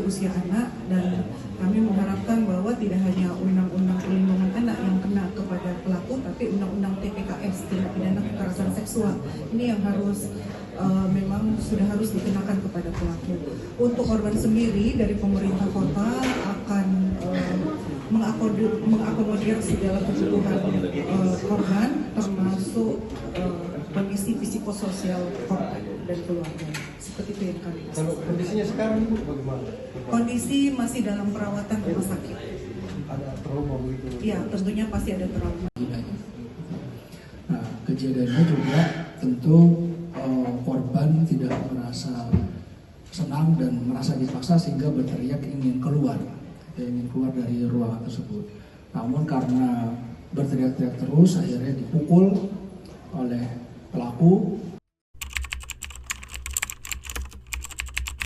usia anak, dan kami mengharapkan bahwa tidak hanya Undang-Undang Perlindungan Anak yang kena kepada pelaku, tapi Undang-Undang TPKS, tindak pidana kekerasan seksual, ini yang harus memang sudah harus dikenakan kepada pelaku. Untuk korban sendiri, dari pemerintah kota akan mengakomodir segala kebutuhan korban, termasuk kondisi psikososial korban dan keluarga. Seperti itu yang kami lakukan. Kalau kondisinya sekarang Ibu bagaimana? Kondisi masih dalam perawatan rumah sakit. Ada trauma begitu? Iya, tentunya pasti ada trauma. Nah, kejadiannya juga tentu korban tidak merasa senang dan merasa dipaksa sehingga berteriak ingin keluar dari ruangan tersebut. Namun karena berteriak-teriak terus, akhirnya dipukul oleh pelaku